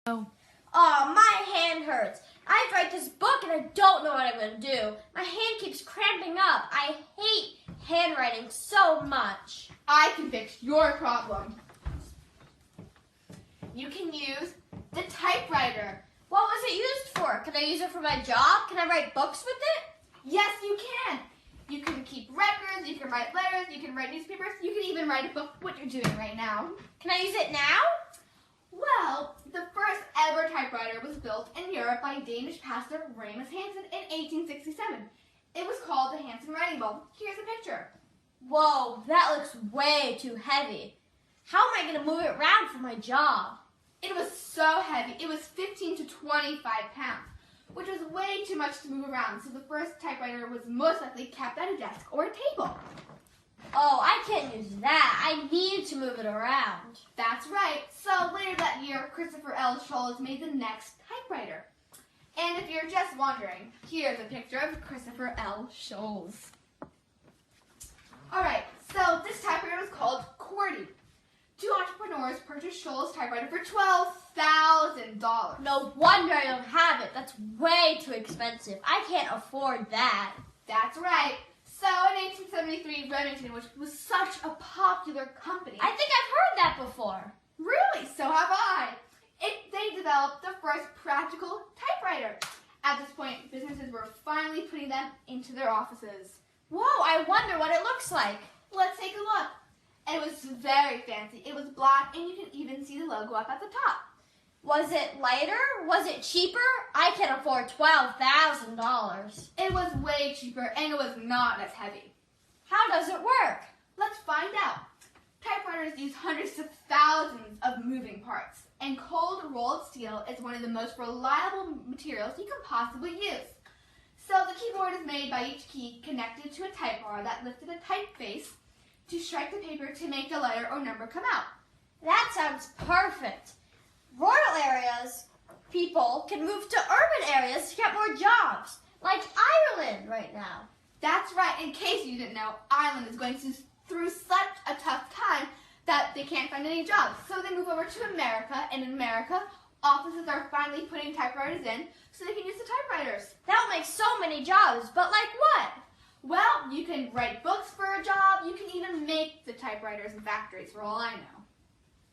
Oh. Aw, my hand hurts. I have to write this book and I don't know what I'm going to do. My hand keeps cramping up. I hate handwriting so much. I can fix your problem. You can use the typewriter. What was it used for? Can I use it for my job? Can I write books with it? Yes, you can. You can keep records, you can write letters, you can write newspapers, you can even write a book, what you're doing right now. Can I use it now? Well, the first ever typewriter was built in Europe by Danish pastor Ramus Hansen in 1867. It was called the Hansen writing bulb. Here's a picture. Whoa, that looks way too heavy. How am I going to move it around for my job? It was so heavy. It was 15 to 25 pounds, which was way too much to move around, so the first typewriter was most likely kept at a desk or a table. Oh, I can't use that. I need to move it around. That's right. So later that year, Christopher L. Scholes made the next typewriter. And if you're just wondering, here's a picture of Christopher L. Scholes. Alright, so this typewriter was called QWERTY. Two entrepreneurs purchased Scholes' typewriter for $12,000. No wonder I don't have it. That's way too expensive. I can't afford that. That's right. So in 1873, Remington, which was such a popular company. I think I've heard that before. Really? So have I. They developed the first practical typewriter. At this point, businesses were finally putting them into their offices. Whoa, I wonder what it looks like. Let's take a look. It was very fancy. It was black, and you can even see the logo up at the top. Was it lighter? Was it cheaper? I can't afford $12,000. It was way cheaper, and it was not as heavy. How does it work? Let's find out. Typewriters use hundreds of thousands of moving parts, and cold rolled steel is one of the most reliable materials you can possibly use. So the keyboard is made by each key connected to a type bar that lifted a typeface to strike the paper to make a letter or number come out. That sounds perfect. Rural areas, people can move to urban areas to get more jobs, like Ireland right now. That's right. In case you didn't know, Ireland is going through such a tough time that they can't find any jobs. So they move over to America, and in America, offices are finally putting typewriters in so they can use the typewriters. That'll make so many jobs, but like what? Well, you can write books for a job. You can even make the typewriters in factories, for all I know.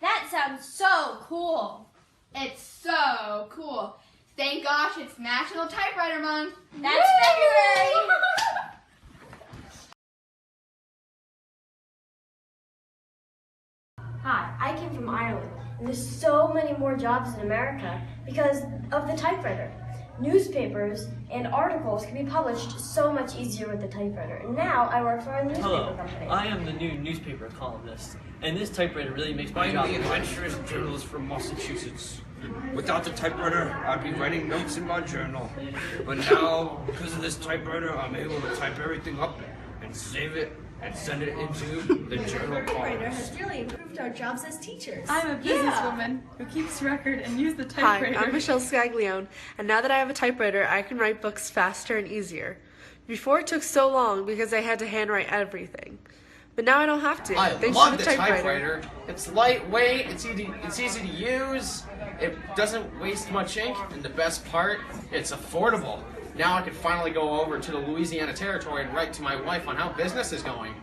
That sounds so cool. It's so cool. Thank gosh it's National Typewriter Month. That's February. Hi, I came from Ireland, and there's so many more jobs in America because of the typewriter. Newspapers and articles can be published so much easier with the typewriter. And now I work for a newspaper company. I am the new newspaper columnist, and this typewriter really makes my I'm job the adventurous journalist from Massachusetts. Without the typewriter, I'd be writing notes in my journal. But now, because of this typewriter, I'm able to type everything up and save it and send it into the journal Typewriter columns. has really improved our jobs as teachers. I'm a businesswoman who keeps record and uses the Hi, typewriter. I'm Michelle Scaglione, and now that I have a typewriter, I can write books faster and easier. Before it took so long because I had to handwrite everything. But now I don't have to. I thanks love to the the typewriter. It's lightweight, it's easy to use, it doesn't waste much ink, and the best part, it's affordable. Now I can finally go over to the Louisiana Territory and write to my wife on how business is going.